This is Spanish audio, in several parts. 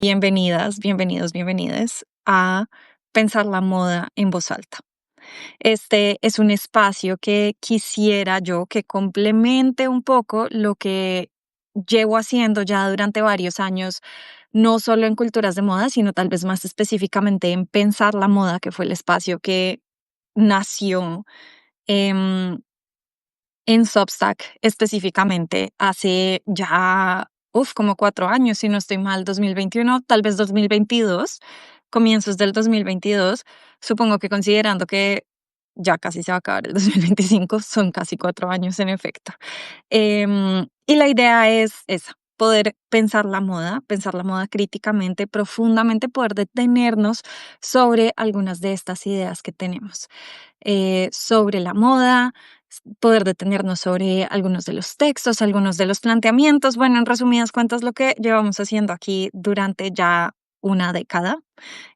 Bienvenidas, bienvenidos, bienvenides a Pensar la moda en voz alta. Este es un espacio que quisiera yo que complemente un poco lo que llevo haciendo ya durante varios años, no solo en culturas de moda, sino tal vez más específicamente en Pensar la moda, que fue el espacio que nació em, en Substack específicamente hace ya, como 4 años, si no estoy mal, 2021, tal vez 2022, comienzos del 2022. Supongo que considerando que ya casi se va a acabar el 2025, son casi 4 años en efecto. Y la idea es esa, poder pensar la moda críticamente, profundamente, poder detenernos sobre algunas de estas ideas que tenemos sobre la moda, poder detenernos sobre algunos de los textos, algunos de los planteamientos. Bueno, en resumidas cuentas, lo que llevamos haciendo aquí durante ya una década.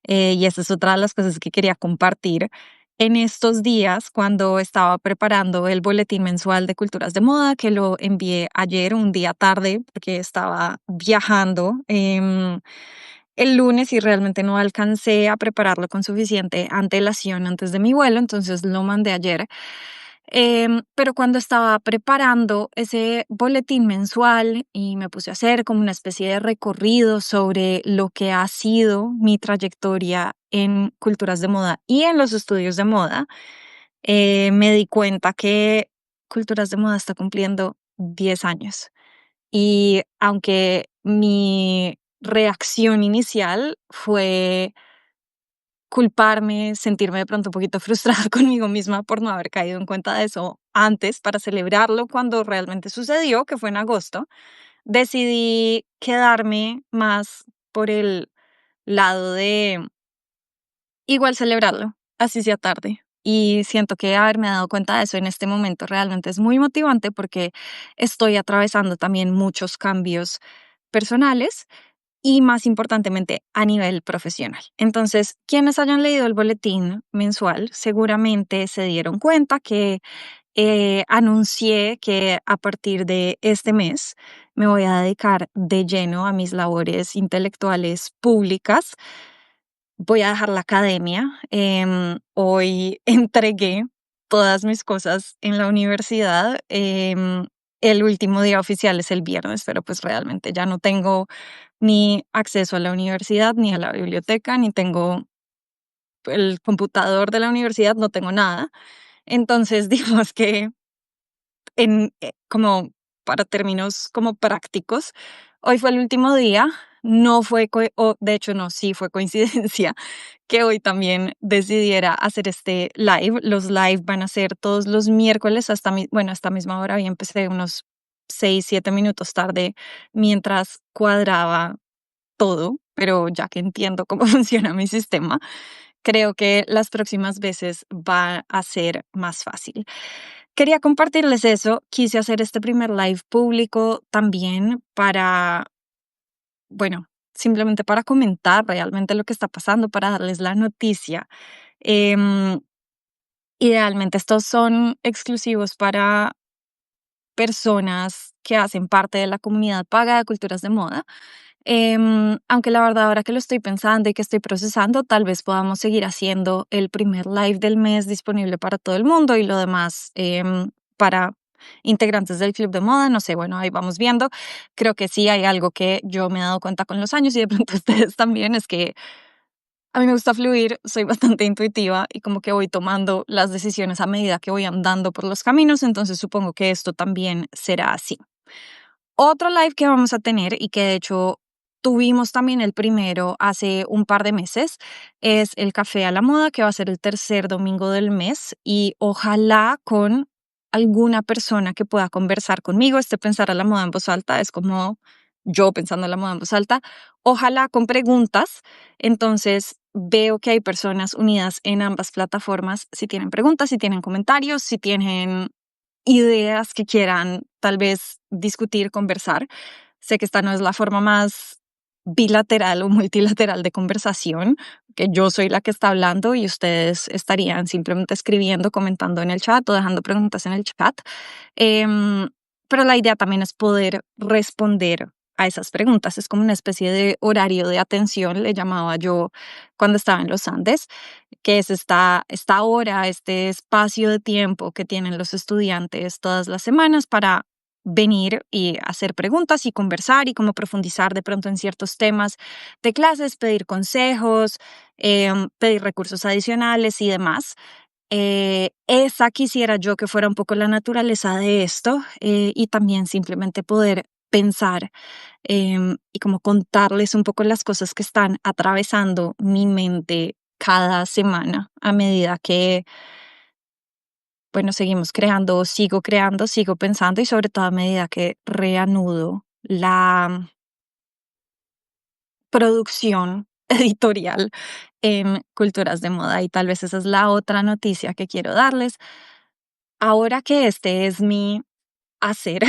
Y esa es otra de las cosas que quería compartir en estos días cuando estaba preparando el boletín mensual de culturas de moda, que lo envié ayer, un día tarde, porque estaba viajando el lunes y realmente no alcancé a prepararlo con suficiente antelación antes de mi vuelo, entonces lo mandé ayer. Pero cuando estaba preparando ese boletín mensual y me puse a hacer como una especie de recorrido sobre lo que ha sido mi trayectoria en culturas de moda y en los estudios de moda, me di cuenta que culturas de moda está cumpliendo 10 años. Y aunque mi reacción inicial fue culparme, sentirme de pronto un poquito frustrada conmigo misma por no haber caído en cuenta de eso antes para celebrarlo cuando realmente sucedió, que fue en agosto, decidí quedarme más por el lado de igual celebrarlo, así sea tarde. Y siento que haberme dado cuenta de eso en este momento realmente es muy motivante porque estoy atravesando también muchos cambios personales y más importantemente a nivel profesional. Entonces, quienes hayan leído el boletín mensual seguramente se dieron cuenta que anuncié que a partir de este mes me voy a dedicar de lleno a mis labores intelectuales públicas. Voy a dejar la academia. Hoy entregué todas mis cosas en la universidad. El último día oficial es el viernes, pero pues realmente ya no tengo ni acceso a la universidad, ni a la biblioteca, ni tengo el computador de la universidad, no tengo nada. Entonces, digamos que como para términos como prácticos, hoy fue el último día. No fue, o de hecho no, sí fue coincidencia que hoy también decidiera hacer este live. Los live van a ser todos los miércoles hasta, bueno, hasta misma hora. Hoy empecé unos 6, 7 minutos tarde mientras cuadraba todo, pero ya que entiendo cómo funciona mi sistema, creo que las próximas veces va a ser más fácil. Quería compartirles eso. Quise hacer este primer live público también para, bueno, simplemente para comentar realmente lo que está pasando, para darles la noticia. Em, Idealmente estos son exclusivos para personas que hacen parte de la comunidad paga de culturas de moda. Aunque la verdad ahora que lo estoy pensando y que estoy procesando, tal vez podamos seguir haciendo el primer live del mes disponible para todo el mundo y lo demás para integrantes del club de moda. No sé, bueno, ahí vamos viendo. Creo que sí hay algo que yo me he dado cuenta con los años y de pronto ustedes también, es que a mí me gusta fluir, soy bastante intuitiva y como que voy tomando las decisiones a medida que voy andando por los caminos, entonces supongo que esto también será así. Otro live que vamos a tener y que de hecho tuvimos también el primero hace un par de meses es el Café a la Moda, que va a ser el tercer domingo del mes y ojalá con alguna persona que pueda conversar conmigo. Este pensar a la moda en voz alta es como yo pensando a la moda en voz alta, ojalá con preguntas. Entonces veo que hay personas unidas en ambas plataformas. Si tienen preguntas, si tienen comentarios, si tienen ideas que quieran tal vez discutir, conversar. Sé que esta no es la forma más bilateral o multilateral de conversación, que yo soy la que está hablando y ustedes estarían simplemente escribiendo, comentando en el chat o dejando preguntas en el chat. Em, pero la idea también es poder responder a esas preguntas. Es como una especie de horario de atención, le llamaba yo cuando estaba en los Andes, que es esta hora, este espacio de tiempo que tienen los estudiantes todas las semanas para venir y hacer preguntas y conversar y como profundizar de pronto en ciertos temas de clases, pedir consejos, pedir recursos adicionales y demás. Esa quisiera yo que fuera un poco la naturaleza de esto, y también simplemente poder pensar, y como contarles un poco las cosas que están atravesando mi mente cada semana a medida que, bueno, seguimos creando, sigo pensando y sobre todo a medida que reanudo la producción editorial en Culturas de Moda. Y tal vez esa es la otra noticia que quiero darles. Ahora que este es mi hacer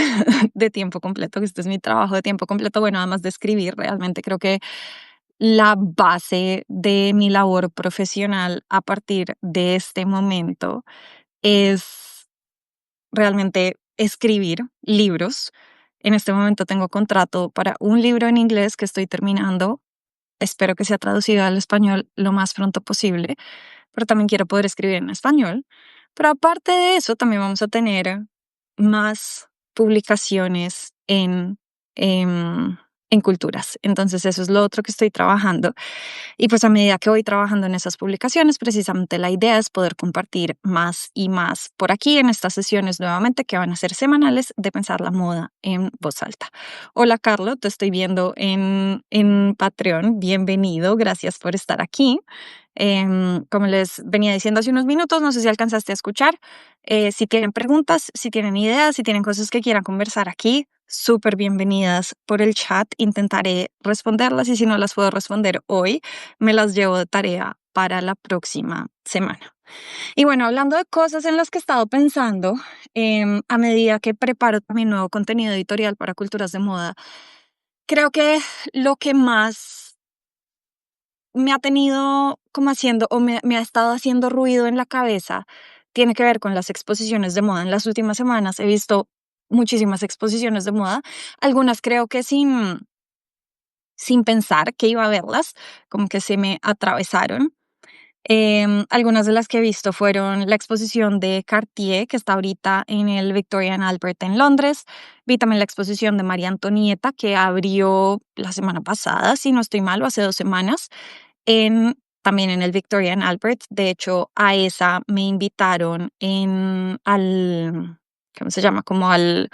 de tiempo completo, que este es mi trabajo de tiempo completo, bueno, además de escribir, realmente creo que la base de mi labor profesional a partir de este momento es realmente escribir libros. En este momento tengo contrato para un libro en inglés que estoy terminando. Espero que sea traducido al español lo más pronto posible, pero también quiero poder escribir en español. Pero aparte de eso, también vamos a tener más publicaciones en culturas. Entonces, eso es lo otro que estoy trabajando. Y pues a medida que voy trabajando en esas publicaciones, precisamente la idea es poder compartir más y más por aquí en estas sesiones nuevamente que van a ser semanales de pensar la moda en voz alta. Hola, Carlos, te estoy viendo en Patreon. Bienvenido, gracias por estar aquí. Como les venía diciendo hace unos minutos, no sé si alcanzaste a escuchar. Si tienen preguntas, si tienen ideas, si tienen cosas que quieran conversar aquí, súper bienvenidas por el chat. Intentaré responderlas y si no las puedo responder hoy, me las llevo de tarea para la próxima semana. Y bueno, hablando de cosas en las que he estado pensando, a medida que preparo mi nuevo contenido editorial para Culturas de Moda, creo que lo que más me ha tenido como haciendo o me ha estado haciendo ruido en la cabeza tiene que ver con las exposiciones de moda. En las últimas semanas he visto muchísimas exposiciones de moda, algunas creo que sin pensar que iba a verlas, como que se me atravesaron. Algunas de las que he visto fueron la exposición de Cartier, que está ahorita en el Victoria and Albert en Londres. Vi también la exposición de María Antonieta, que abrió la semana pasada, si no estoy mal, o hace 2 semanas, también en el Victoria and Albert. De hecho, a esa me invitaron ¿cómo se llama? Como al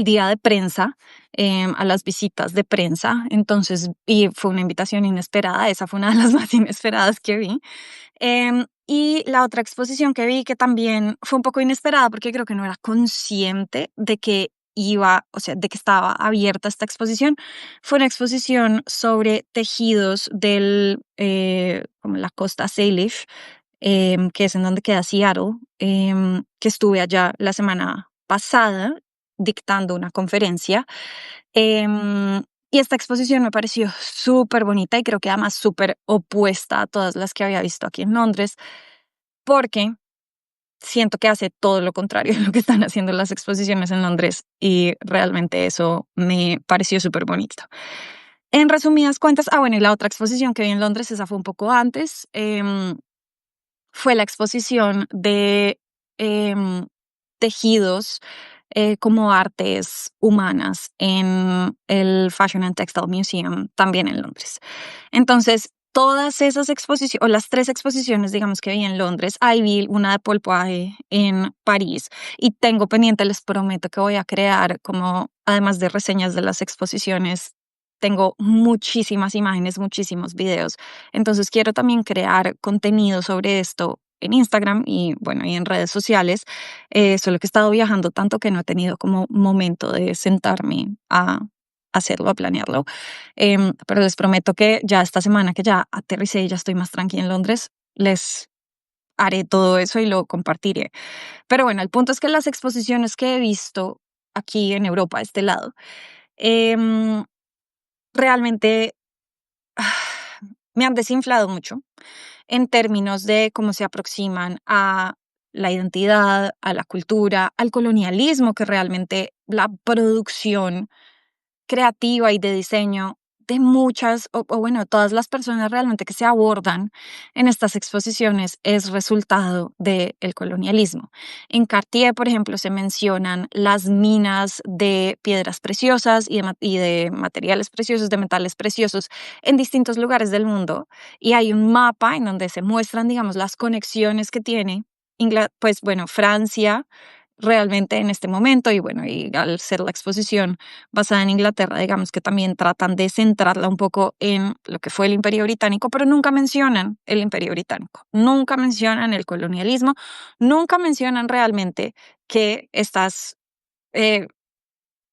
día de prensa, a las visitas de prensa. Entonces, y fue una invitación inesperada, esa fue una de las más inesperadas que vi. Y la otra exposición que vi, que también fue un poco inesperada porque creo que no era consciente de que iba, o sea, de que estaba abierta esta exposición, fue una exposición sobre tejidos como la costa Salish, que es en donde queda Seattle, que estuve allá la semana pasada dictando una conferencia. Y esta exposición me pareció súper bonita y creo que además súper opuesta a todas las que había visto aquí en Londres, porque siento que hace todo lo contrario de lo que están haciendo las exposiciones en Londres y realmente eso me pareció súper bonito. En resumidas cuentas, bueno, y la otra exposición que vi en Londres, esa fue un poco antes, fue la exposición de em, tejidos, como artes humanas en el Fashion and Textile Museum, también en Londres. Entonces, todas esas exposiciones, o las 3 exposiciones, digamos, que vi en Londres, ahí vi una de Paul Poiret en París y tengo pendiente, les prometo que voy a crear como, además de reseñas de las exposiciones, tengo muchísimas imágenes, muchísimos videos. Entonces quiero también crear contenido sobre esto en Instagram y bueno, y en redes sociales. Solo que he estado viajando tanto que no he tenido como momento de sentarme a hacerlo, a planearlo. Pero les prometo que ya esta semana que ya aterricé y ya estoy más tranquila en Londres, les haré todo eso y lo compartiré. Pero bueno, el punto es que las exposiciones que he visto aquí en Europa, a este lado, em, realmente me han desinflado mucho en términos de cómo se aproximan a la identidad, a la cultura, al colonialismo, que realmente la producción creativa y de diseño de muchas, o bueno, todas las personas realmente que se abordan en estas exposiciones es resultado del colonialismo. En Cartier, por ejemplo, se mencionan las minas de piedras preciosas y de materiales preciosos, de metales preciosos en distintos lugares del mundo. Y hay un mapa en donde se muestran, digamos, las conexiones que tiene, pues bueno, Francia realmente en este momento, y bueno, y al ser la exposición basada en Inglaterra, digamos que también tratan de centrarla un poco en lo que fue el Imperio Británico, pero nunca mencionan el Imperio Británico, nunca mencionan el colonialismo, nunca mencionan realmente que estas eh,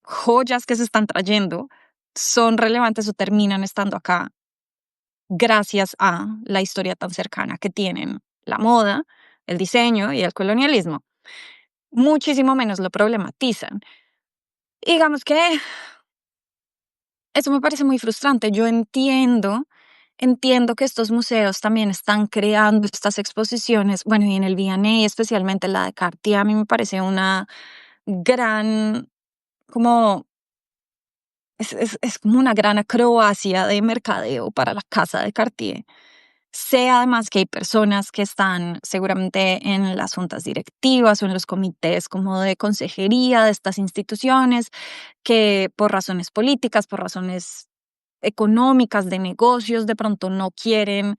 joyas que se están trayendo son relevantes o terminan estando acá gracias a la historia tan cercana que tienen la moda, el diseño y el colonialismo. Muchísimo menos lo problematizan. Digamos que eso me parece muy frustrante. Yo entiendo que estos museos también están creando estas exposiciones. Bueno, y en el V&A, especialmente la de Cartier, a mí me parece una gran, como, es como una gran acrobacia de mercadeo para la casa de Cartier. Sé además que hay personas que están seguramente en las juntas directivas o en los comités como de consejería de estas instituciones que por razones políticas, por razones económicas, de negocios, de pronto no quieren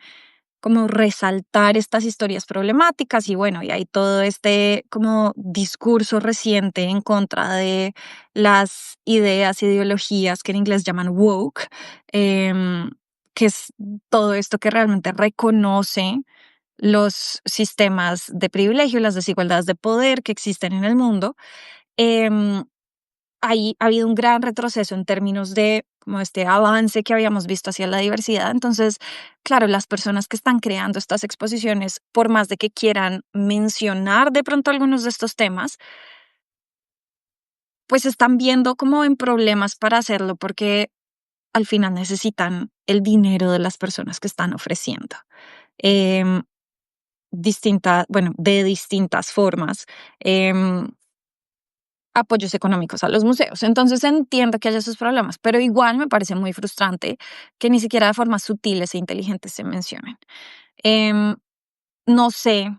como resaltar estas historias problemáticas y bueno, y hay todo este como discurso reciente en contra de las ideas, ideologías que en inglés llaman woke, que es todo esto que realmente reconoce los sistemas de privilegio, las desigualdades de poder que existen en el mundo. em, Ha habido un gran retroceso en términos de como este avance que habíamos visto hacia la diversidad. Entonces, claro, las personas que están creando estas exposiciones, por más de que quieran mencionar de pronto algunos de estos temas, pues están viendo como en problemas para hacerlo porque al final necesitan el dinero de las personas que están ofreciendo. Em, bueno, de distintas formas. em, Apoyos económicos a los museos. Entonces entiendo que haya esos problemas, pero igual me parece muy frustrante que ni siquiera de formas sutiles e inteligentes se mencionen. Em, no sé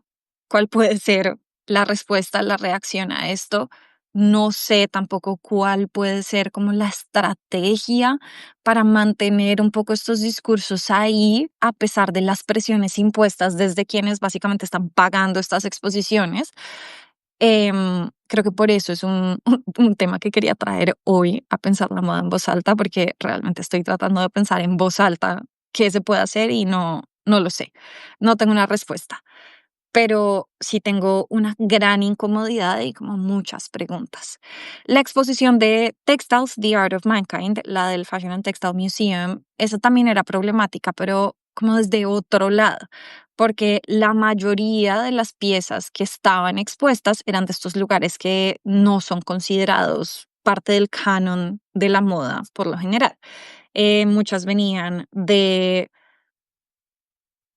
cuál puede ser la respuesta, la reacción a esto. No sé tampoco cuál puede ser como la estrategia para mantener un poco estos discursos ahí, a pesar de las presiones impuestas desde quienes básicamente están pagando estas exposiciones. Creo que por eso es un tema que quería traer hoy a pensar la moda en voz alta, porque realmente estoy tratando de pensar en voz alta qué se puede hacer y no lo sé. No tengo una respuesta, pero sí tengo una gran incomodidad y como muchas preguntas. La exposición de Textiles, The Art of Mankind, la del Fashion and Textile Museum, esa también era problemática, pero como desde otro lado, porque la mayoría de las piezas que estaban expuestas eran de estos lugares que no son considerados parte del canon de la moda por lo general. Muchas venían de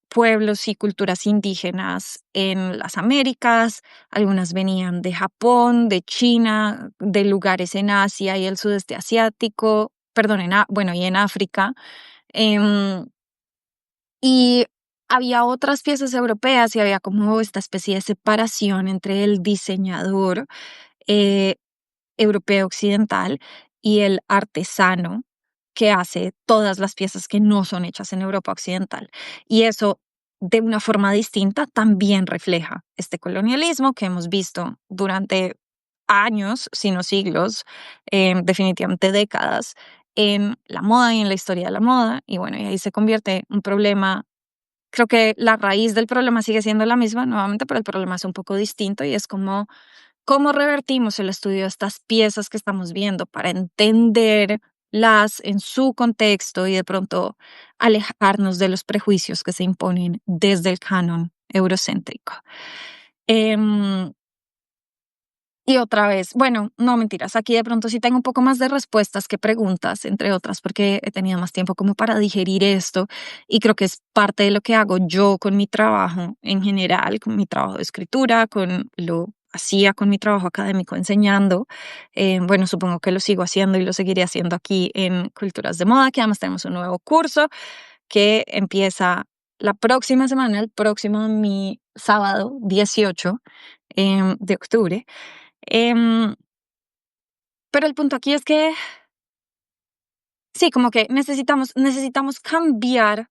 pueblos y culturas indígenas en las Américas, algunas venían de Japón, de China, de lugares en Asia y el sudeste asiático, perdón, bueno, y en África. em, y había otras piezas europeas y había como esta especie de separación entre el diseñador eh, europeo occidental y el artesano que hace todas las piezas que no son hechas en Europa occidental. Y eso, de una forma distinta, también refleja este colonialismo que hemos visto durante años, sino siglos, definitivamente décadas, en la moda y en la historia de la moda. Y bueno, y ahí se convierte un problema. Creo que la raíz del problema sigue siendo la misma, nuevamente, pero el problema es un poco distinto y es como ¿cómo revertimos el estudio de estas piezas que estamos viendo para entenderlas en su contexto y de pronto alejarnos de los prejuicios que se imponen desde el canon eurocéntrico? Em, y otra vez, bueno, no mentiras, aquí de pronto sí tengo un poco más de respuestas que preguntas, entre otras, porque he tenido más tiempo como para digerir esto y creo que es parte de lo que hago yo con mi trabajo en general, con mi trabajo de escritura, con lo hacía con mi trabajo académico enseñando. Bueno, supongo que lo sigo haciendo y lo seguiré haciendo aquí en Culturas de Moda, que además tenemos un nuevo curso que empieza la próxima semana, el próximo mi sábado 18 de octubre. Em, pero el punto aquí es que sí, como que necesitamos cambiar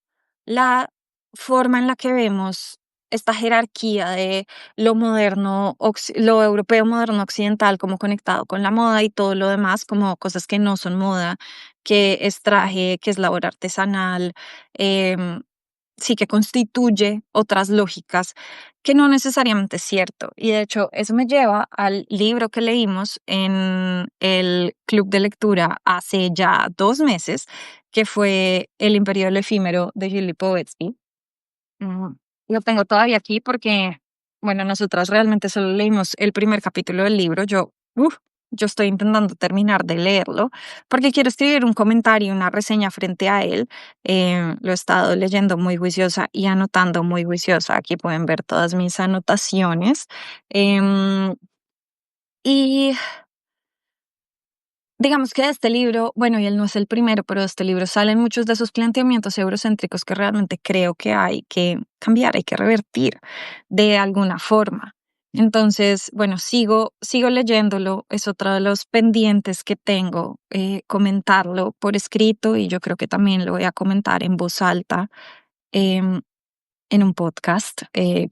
la forma en la que vemos esta jerarquía de lo moderno, lo europeo moderno occidental como conectado con la moda y todo lo demás como cosas que no son moda, que es traje, que es labor artesanal, em, sí que constituye otras lógicas que no necesariamente es cierto. Y de hecho, eso me lleva al libro que leímos en el club de lectura hace ya 2 meses, que fue El Imperio de lo Efímero de Julie Lipovetsky. Mm, Lo tengo todavía aquí porque, bueno, nosotras realmente solo leímos el primer capítulo del libro. Yo estoy intentando terminar de leerlo porque quiero escribir un comentario, una reseña frente a él. Lo he estado leyendo muy juiciosa y anotando muy juiciosa. Aquí pueden ver todas mis anotaciones. Em, y digamos que de este libro, bueno, y él no es el primero, pero de este libro salen muchos de esos planteamientos eurocéntricos que realmente creo que hay que cambiar, hay que revertir de alguna forma. Entonces, bueno, sigo leyéndolo, es otro de los pendientes que tengo, comentarlo por escrito y yo creo que también lo voy a comentar en voz alta. em, en un podcast,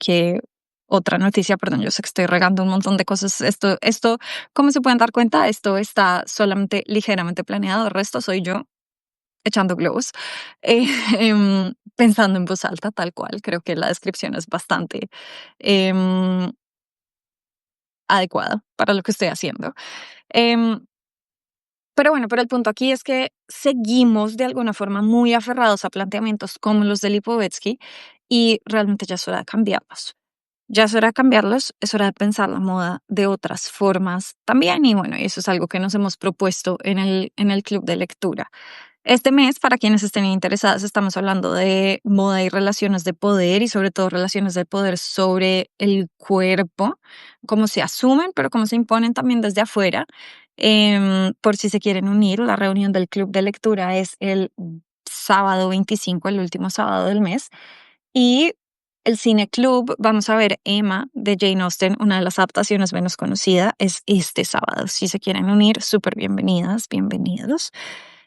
que otra noticia, perdón, yo sé que estoy regando un montón de cosas. Como se pueden dar cuenta, esto está solamente ligeramente planeado. El resto soy yo echando globos, eh, pensando en voz alta, tal cual. Creo que la descripción es bastante em, adecuada para lo que estoy haciendo. Em, pero bueno, pero el punto aquí es que seguimos de alguna forma muy aferrados a planteamientos como los de Lipovetsky y realmente ya es hora de cambiarlos. Ya es hora de cambiarlos, es hora de pensar la moda de otras formas también. Y bueno, y eso es algo que nos hemos propuesto en el club de lectura. Este mes, para quienes estén interesadas, estamos hablando de moda y relaciones de poder y sobre todo relaciones de poder sobre el cuerpo, cómo se asumen, pero cómo se imponen también desde afuera. Por si se quieren unir, la reunión del club de lectura es el sábado 25, el último sábado del mes. Y el Cine Club, vamos a ver Emma de Jane Austen, una de las adaptaciones menos conocidas, es este sábado. Si se quieren unir, súper bienvenidas, bienvenidos.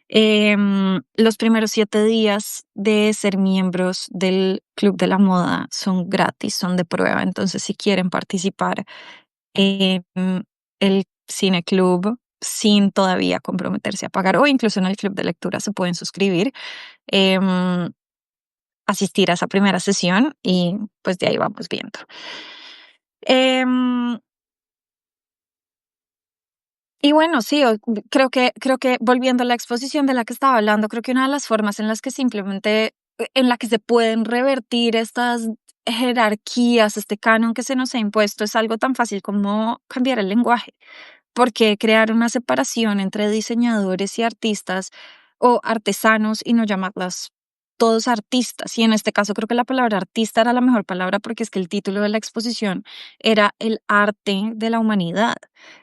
Los primeros 7 días de ser miembros del Club de la Moda son gratis, son de prueba. Entonces, si quieren participar en el Cine Club sin todavía comprometerse a pagar, o incluso en el Club de Lectura se pueden suscribir. em, Asistir a esa primera sesión y pues de ahí vamos viendo. Em, y bueno, sí, creo que volviendo a la exposición de la que estaba hablando, creo que una de las formas en las que simplemente, en la que se pueden revertir estas jerarquías, este canon que se nos ha impuesto, es algo tan fácil como cambiar el lenguaje. Porque crear una separación entre diseñadores y artistas o artesanos y no llamarlas todos artistas? Y en este caso creo que la palabra artista era la mejor palabra porque es que el título de la exposición era el arte de la humanidad.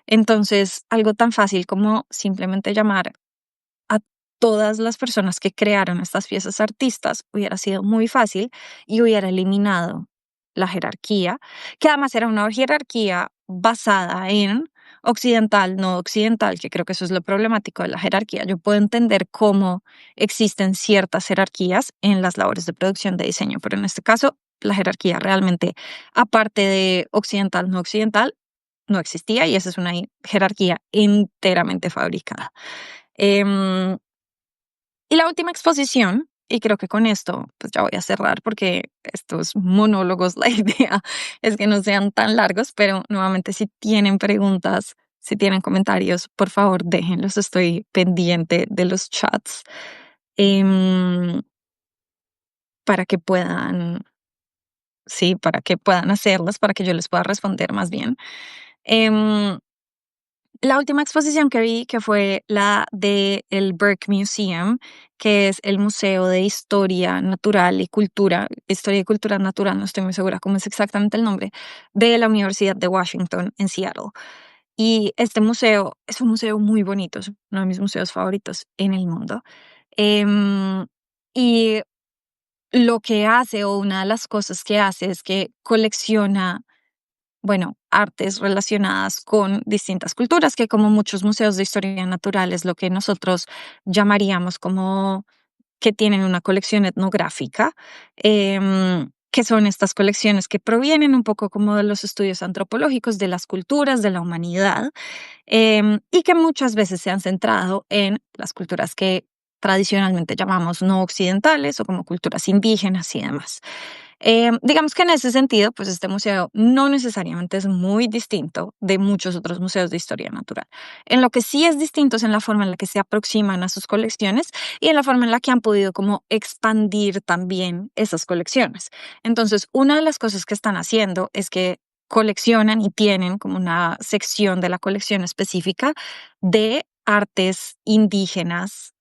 Entonces, algo tan fácil como simplemente llamar a todas las personas que crearon estas piezas artistas hubiera sido muy fácil y hubiera eliminado la jerarquía, que además era una jerarquía basada en occidental, no occidental, que creo que eso es lo problemático de la jerarquía. Yo puedo entender cómo existen ciertas jerarquías en las labores de producción de diseño, pero en este caso la jerarquía realmente, aparte de occidental, no occidental, no existía y esa es una jerarquía enteramente fabricada. Em, y la última exposición, y creo que con esto pues ya voy a cerrar porque estos monólogos, la idea es que no sean tan largos, pero nuevamente si tienen preguntas, si tienen comentarios, por favor déjenlos, estoy pendiente de los chats, em, para que puedan, sí, para que puedan hacerlas, para que yo les pueda responder más bien. Em, La última exposición que vi, que fue la de el Burke Museum, que es el Museo de Historia Natural y Cultura, Historia y Cultura Natural, no estoy muy segura cómo es exactamente el nombre, de la Universidad de Washington en Seattle. Y este museo es un museo muy bonito, es uno de mis museos favoritos en el mundo. Em, y lo que hace, o una de las cosas que hace, es que colecciona, bueno, artes relacionadas con distintas culturas, que como muchos museos de historia natural es lo que nosotros llamaríamos como que tienen una colección etnográfica, que son estas colecciones que provienen un poco como de los estudios antropológicos de las culturas, de la humanidad, y que muchas veces se han centrado en las culturas que tradicionalmente llamamos no occidentales o como culturas indígenas y demás. Digamos que en ese sentido, pues este museo no necesariamente es muy distinto de muchos otros museos de historia natural. En lo que sí es distinto es en la forma en la que se aproximan a sus colecciones y en la forma en la que han podido como expandir también esas colecciones. Entonces, una de las cosas que están haciendo es que coleccionan y tienen como una sección de la colección específica de artes indígenas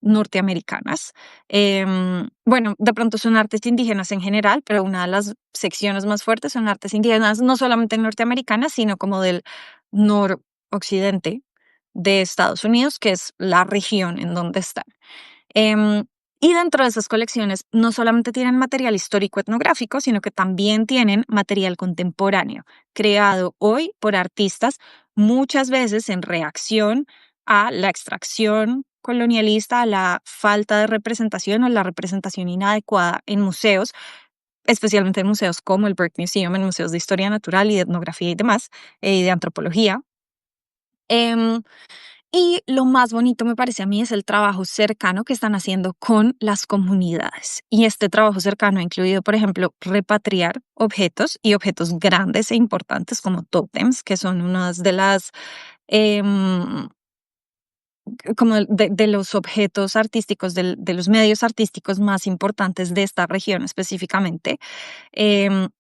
norteamericanas. Bueno, de pronto son artes indígenas en general, pero una de las secciones más fuertes son artes indígenas no solamente norteamericanas, sino como del noroccidente de Estados Unidos, que es la región en donde están. Em, y dentro de esas colecciones no solamente tienen material histórico etnográfico, sino que también tienen material contemporáneo, creado hoy por artistas, muchas veces en reacción a la extracción colonialista, a la falta de representación o la representación inadecuada en museos, especialmente en museos como el Burke Museum, en museos de historia natural y de etnografía y demás, y de antropología. Em, y lo más bonito me parece a mí es el trabajo cercano que están haciendo con las comunidades. Y este trabajo cercano ha incluido, por ejemplo, repatriar objetos y objetos grandes e importantes como tótems, que son unas de las, em, como de los objetos artísticos, de los medios artísticos más importantes de esta región específicamente.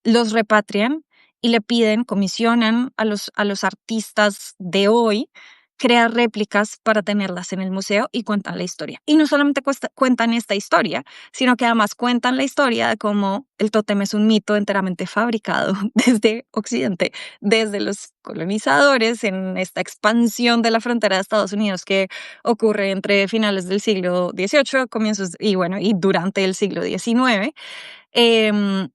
Los repatrian y le piden, comisionan a los artistas de hoy crear réplicas para tenerlas en el museo y cuentan la historia. Y no solamente cuentan esta historia, sino que además cuentan la historia de cómo el tótem es un mito enteramente fabricado desde Occidente, desde los colonizadores en esta expansión de la frontera de Estados Unidos que ocurre entre finales del siglo XVIII, comienzos y bueno, y durante el siglo XIX. Em,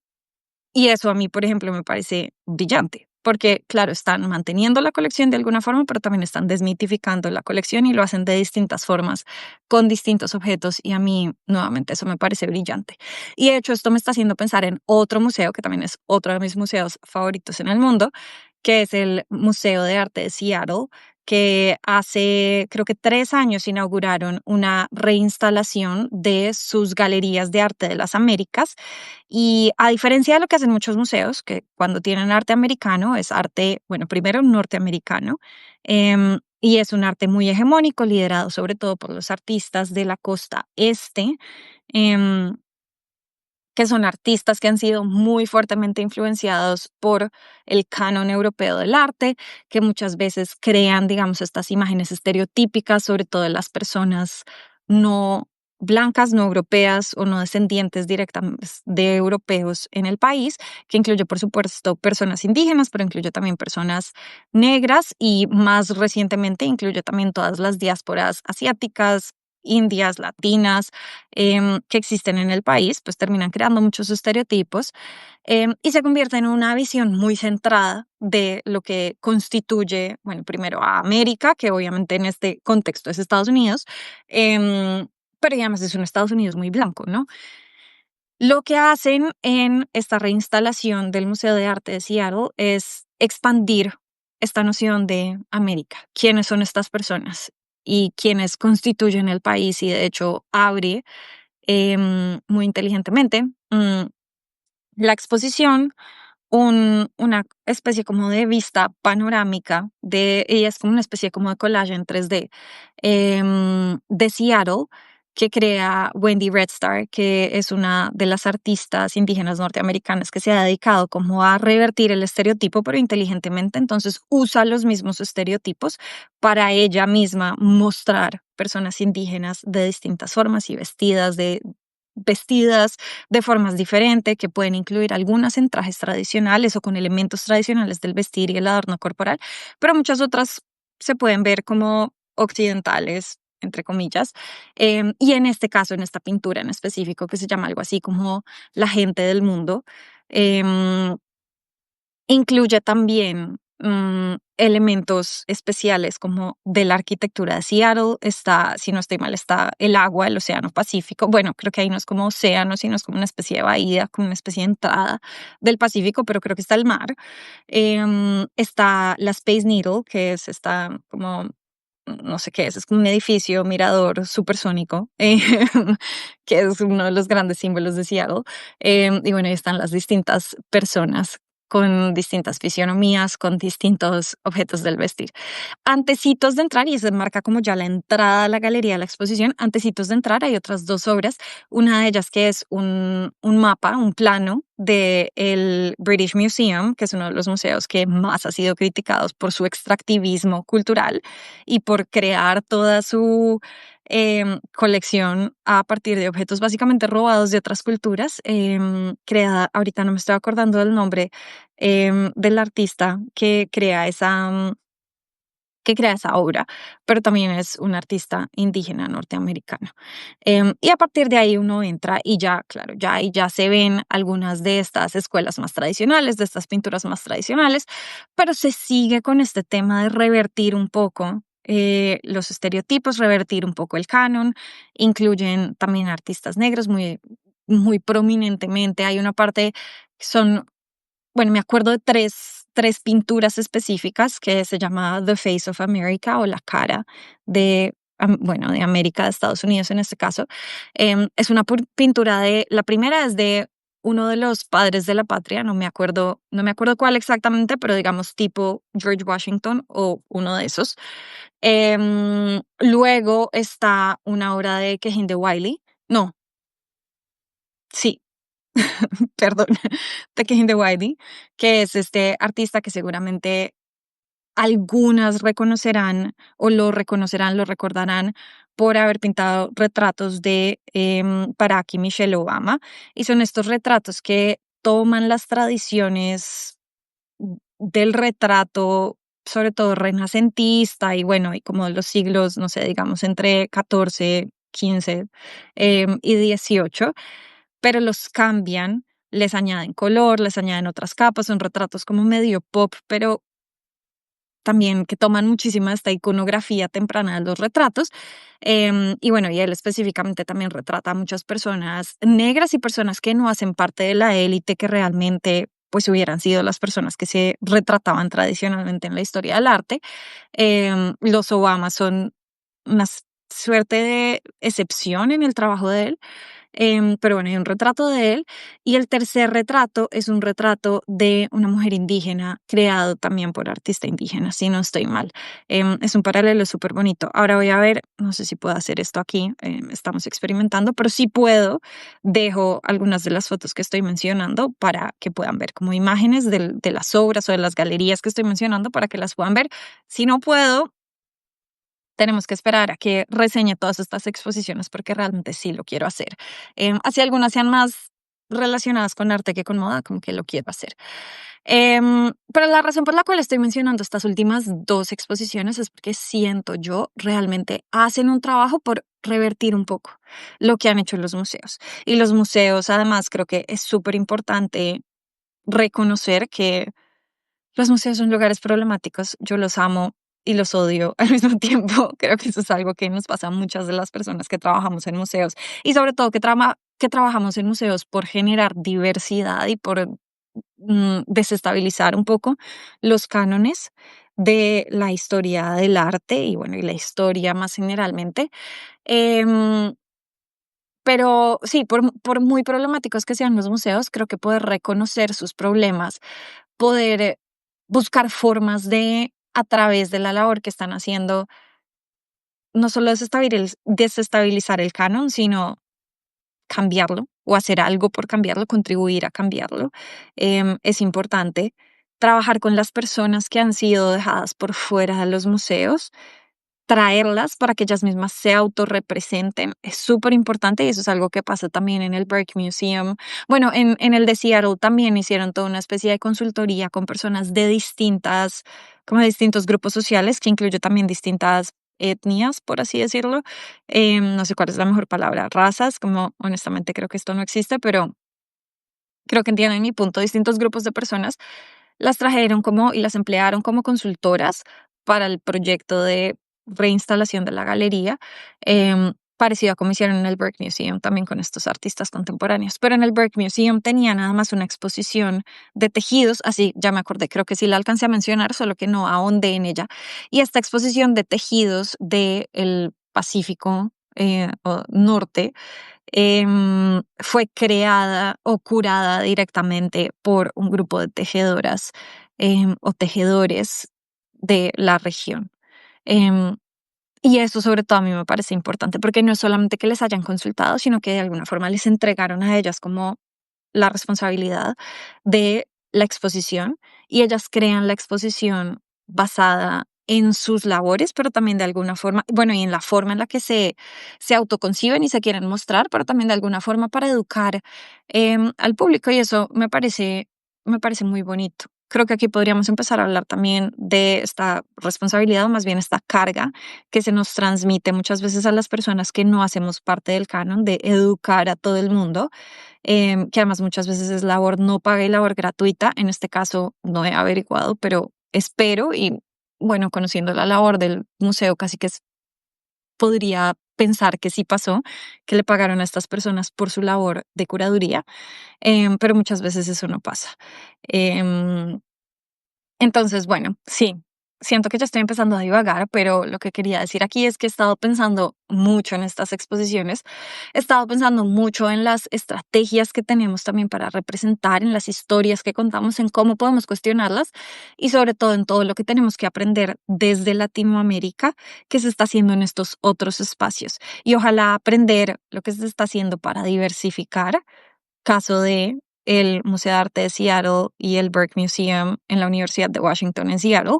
y eso a mí, por ejemplo, me parece brillante, porque claro, están manteniendo la colección de alguna forma, pero también están desmitificando la colección y lo hacen de distintas formas, con distintos objetos, y a mí, nuevamente, eso me parece brillante. Y de hecho, esto me está haciendo pensar en otro museo, que también es otro de mis museos favoritos en el mundo, que es el Museo de Arte de Seattle, que hace, creo que 3 años inauguraron una reinstalación de sus galerías de arte de las Américas, y a diferencia de lo que hacen muchos museos, que cuando tienen arte americano es arte, bueno, primero norteamericano, y es un arte muy hegemónico, liderado sobre todo por los artistas de la costa este, em, que son artistas que han sido muy fuertemente influenciados por el canon europeo del arte, que muchas veces crean, digamos, estas imágenes estereotípicas, sobre todo de las personas no blancas, no europeas o no descendientes directamente de europeos en el país, que incluye, por supuesto, personas indígenas, pero incluye también personas negras y más recientemente incluye también todas las diásporas asiáticas, indias, latinas, que existen en el país, pues terminan creando muchos estereotipos, y se convierte en una visión muy centrada de lo que constituye, bueno, primero a América, que obviamente en este contexto es Estados Unidos, pero además es un Estados Unidos muy blanco, ¿no? Lo que hacen en esta reinstalación del Museo de Arte de Seattle es expandir esta noción de América. ¿Quiénes son estas personas? Y quiénes constituyen el país, y de hecho abre muy inteligentemente la exposición, una especie como de vista panorámica y es como una especie como de collage en 3D, de Seattle, que crea Wendy Red Star, que es una de las artistas indígenas norteamericanas que se ha dedicado como a revertir el estereotipo, pero inteligentemente. Entonces usa los mismos estereotipos para ella misma mostrar personas indígenas de distintas formas y vestidas de formas diferentes, que pueden incluir algunas en trajes tradicionales o con elementos tradicionales del vestir y el adorno corporal, pero muchas otras se pueden ver como occidentales, entre comillas. Y en este caso, en esta pintura en específico, que se llama algo así como La gente del mundo, em, incluye también elementos especiales como de la arquitectura de Seattle. Está, si no estoy mal, está el agua, el océano Pacífico. Bueno, creo que ahí no es como océano, sino es como una especie de bahía, como una especie de entrada del Pacífico, pero creo que está el mar. Está la Space Needle, que es esta como no sé qué es como un edificio mirador supersónico, que es uno de los grandes símbolos de Seattle. Y bueno, ahí están las distintas personas con distintas fisionomías, con distintos objetos del vestir. Antecitos de entrar, y se marca como ya la entrada a la galería de la exposición, antecitos de entrar hay otras dos obras, una de ellas que es un mapa, un plano del British Museum, que es uno de los museos que más ha sido criticados por su extractivismo cultural y por crear toda su colección a partir de objetos básicamente robados de otras culturas, creada, ahorita no me estoy acordando del nombre del artista que crea esa obra, pero también es un artista indígena norteamericano. Y a partir de ahí uno entra y ya, claro, ya ahí ya se ven algunas de estas escuelas más tradicionales, de estas pinturas más tradicionales, pero se sigue con este tema de revertir un poco los estereotipos, revertir un poco el canon. Incluyen también artistas negros muy prominentemente. Hay una parte que son bueno, me acuerdo de tres pinturas específicas que se llama The Face of America o la cara de, bueno, de América, de Estados Unidos en este caso. Es una pintura la primera es de uno de los padres de la patria, no me acuerdo cuál exactamente, pero digamos tipo George Washington o uno de esos. Luego está una obra de Kehinde Wiley. No, sí, perdón, Takehin Wiley, que es este artista que seguramente algunas reconocerán o lo recordarán por haber pintado retratos de Barack y Michelle Obama. Y son estos retratos que toman las tradiciones del retrato, sobre todo renacentista y bueno, y como de los siglos, no sé, digamos entre 14, 15 y 18, pero los cambian, les añaden color, les añaden otras capas, son retratos como medio pop, pero también que toman muchísima esta iconografía temprana de los retratos. Y bueno, y él específicamente también retrata a muchas personas negras y personas que no hacen parte de la élite, que realmente pues hubieran sido las personas que se retrataban tradicionalmente en la historia del arte. Los Obama son una suerte de excepción en el trabajo de él. Pero bueno, hay un retrato de él y el tercer retrato es un retrato de una mujer indígena creado también por artista indígena, si no estoy mal. Es un paralelo súper bonito. Ahora voy a ver, no sé si puedo hacer esto aquí, estamos experimentando, pero si puedo, dejo algunas de las fotos que estoy mencionando para que puedan ver como imágenes de las obras o de las galerías que estoy mencionando para que las puedan ver. Si no puedo, tenemos que esperar a que reseñe todas estas exposiciones porque realmente sí lo quiero hacer. Así algunas sean más relacionadas con arte que con moda, como que lo quiero hacer. Pero la razón por la cual estoy mencionando estas últimas dos exposiciones es porque siento yo realmente hacen un trabajo por revertir un poco lo que han hecho los museos. Y los museos, además, creo que es súper importante reconocer que los museos son lugares problemáticos, yo los amo y los odio al mismo tiempo. Creo que eso es algo que nos pasa a muchas de las personas que trabajamos en museos y sobre todo que trabajamos en museos por generar diversidad y por desestabilizar un poco los cánones de la historia del arte y bueno, y la historia más generalmente. Em, pero sí, por muy problemáticos que sean los museos, creo que poder reconocer sus problemas, poder buscar formas de, a través de la labor que están haciendo, no solo desestabilizar el canon, sino cambiarlo o hacer algo por cambiarlo, contribuir a cambiarlo. Es importante trabajar con las personas que han sido dejadas por fuera de los museos, traerlas para que ellas mismas se autorrepresenten. Es súper importante y eso es algo que pasa también en el Burke Museum. Bueno, en el de Seattle también hicieron toda una especie de consultoría con personas de como de distintos grupos sociales, que incluye también distintas etnias, por así decirlo. No sé cuál es la mejor palabra, razas, como honestamente creo que esto no existe, pero creo que entienden mi punto. Distintos grupos de personas las trajeron como y las emplearon como consultoras para el proyecto de reinstalación de la galería, parecido a como hicieron en el Burke Museum también con estos artistas contemporáneos. Pero en el Burke Museum tenía nada más una exposición de tejidos, así ya me acordé, creo que sí la alcancé a mencionar, solo que no ahondé en ella. Y esta exposición de tejidos del Pacífico o norte fue creada o curada directamente por un grupo de tejedoras o tejedores de la región. Em, y eso sobre todo a mí me parece importante porque no es solamente que les hayan consultado, sino que de alguna forma les entregaron a ellas como la responsabilidad de la exposición y ellas crean la exposición basada en sus labores, pero también de alguna forma, bueno, y en la forma en la que se autoconciben y se quieren mostrar, pero también de alguna forma para educar al público y eso me parece muy bonito. Creo que aquí podríamos empezar a hablar también de esta responsabilidad o más bien esta carga que se nos transmite muchas veces a las personas que no hacemos parte del canon de educar a todo el mundo, que además muchas veces es labor no paga y labor gratuita. En este caso no he averiguado, pero espero y bueno, conociendo la labor del museo, casi que podría pensar que sí pasó, que le pagaron a estas personas por su labor de curaduría, pero muchas veces eso no pasa. Em, entonces, bueno, sí, siento que ya estoy empezando a divagar, pero lo que quería decir aquí es que he estado pensando mucho en estas exposiciones, he estado pensando mucho en las estrategias que tenemos también para representar, en las historias que contamos, en cómo podemos cuestionarlas y sobre todo en todo lo que tenemos que aprender desde Latinoamérica que se está haciendo en estos otros espacios. Y ojalá aprender lo que se está haciendo para diversificar caso de el Museo de Arte de Seattle y el Burke Museum en la Universidad de Washington en Seattle,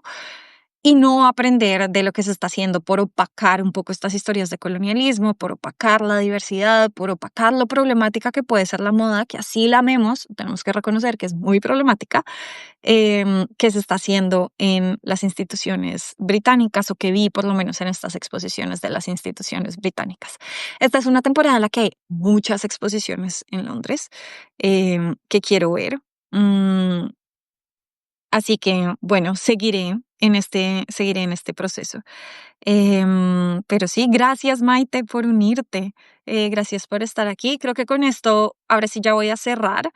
y no aprender de lo que se está haciendo por opacar un poco estas historias de colonialismo, por opacar la diversidad, por opacar lo problemática que puede ser la moda, que así la amemos, tenemos que reconocer que es muy problemática, que se está haciendo en las instituciones británicas o que vi por lo menos en estas exposiciones de las instituciones británicas. Esta es una temporada en la que hay muchas exposiciones en Londres que quiero ver. Mm, Así que, bueno, seguiré en este proceso. Pero sí, gracias Maite por unirte, gracias por estar aquí. Creo que con esto, ahora sí ya voy a cerrar.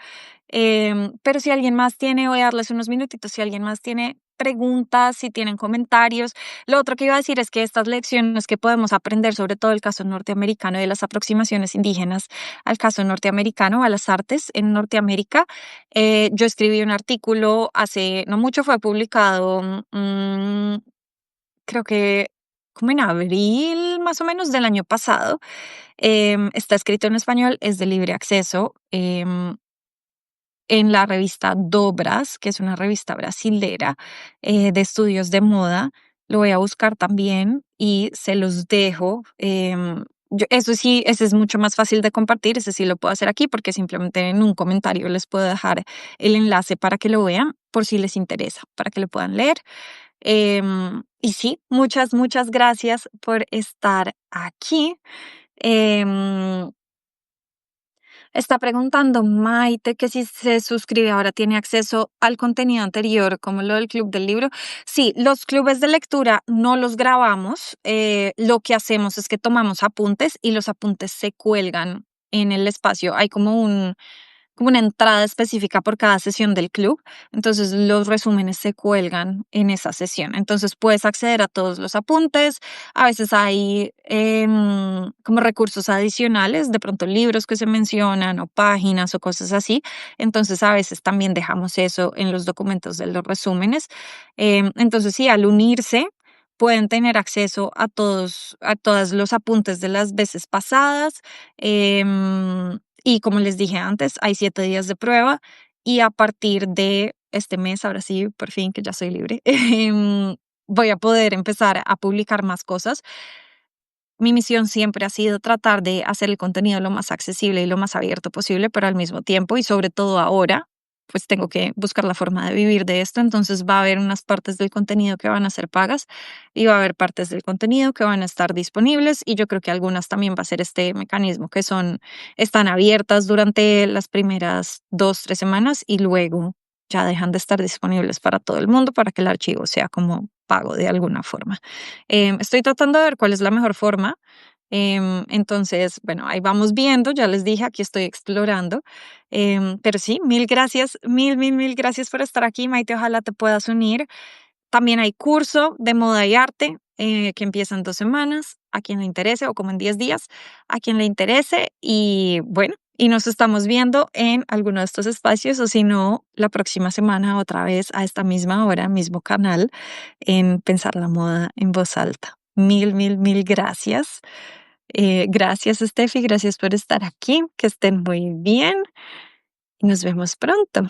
Pero si alguien más tiene, voy a darles unos minutitos, si alguien más tiene preguntas, si tienen comentarios. Lo otro que iba a decir es que estas lecciones que podemos aprender sobre todo el caso norteamericano y de las aproximaciones indígenas al caso norteamericano, a las artes en Norteamérica, yo escribí un artículo hace no mucho, fue publicado, creo que como en abril más o menos del año pasado. Está escrito en español, es de libre acceso. En la revista Dobras, que es una revista brasilera de estudios de moda. Lo voy a buscar también y se los dejo. Eso sí, ese es mucho más fácil de compartir, ese sí lo puedo hacer aquí porque simplemente en un comentario les puedo dejar el enlace para que lo vean, por si les interesa, para que lo puedan leer. Y sí, muchas gracias por estar aquí. Em, Está preguntando Maite que si se suscribe ahora tiene acceso al contenido anterior, como lo del club del libro. Sí, los clubes de lectura no los grabamos. Lo que hacemos es que tomamos apuntes y los apuntes se cuelgan en el espacio. Hay como una entrada específica por cada sesión del club. Entonces los resúmenes se cuelgan en esa sesión. Entonces puedes acceder a todos los apuntes. A veces hay como recursos adicionales, de pronto libros que se mencionan o páginas o cosas así. Entonces a veces también dejamos eso en los documentos de los resúmenes. Entonces sí, al unirse pueden tener acceso a todos los apuntes de las veces pasadas. Y como les dije antes, hay 7 días de prueba y a partir de este mes, ahora sí, por fin que ya soy libre, voy a poder empezar a publicar más cosas. Mi misión siempre ha sido tratar de hacer el contenido lo más accesible y lo más abierto posible, pero al mismo tiempo y sobre todo ahora, pues tengo que buscar la forma de vivir de esto. Entonces va a haber unas partes del contenido que van a ser pagas y va a haber partes del contenido que van a estar disponibles y yo creo que algunas también va a ser este mecanismo que están abiertas durante las primeras 2, 3 semanas y luego ya dejan de estar disponibles para todo el mundo para que el archivo sea como pago de alguna forma. Estoy tratando de ver cuál es la mejor forma. Entonces, bueno, ahí vamos viendo, ya les dije, aquí estoy explorando. Pero sí, mil gracias, mil gracias por estar aquí, Maite, ojalá te puedas unir. También hay curso de moda y arte que empieza en 2 semanas, a quien le interese, o como en 10 días, a quien le interese. Y bueno, y nos estamos viendo en alguno de estos espacios, o si no, la próxima semana otra vez a esta misma hora, mismo canal, en Pensar la Moda en Voz Alta. Mil gracias. Gracias, Steffi, gracias por estar aquí, que estén muy bien y nos vemos pronto.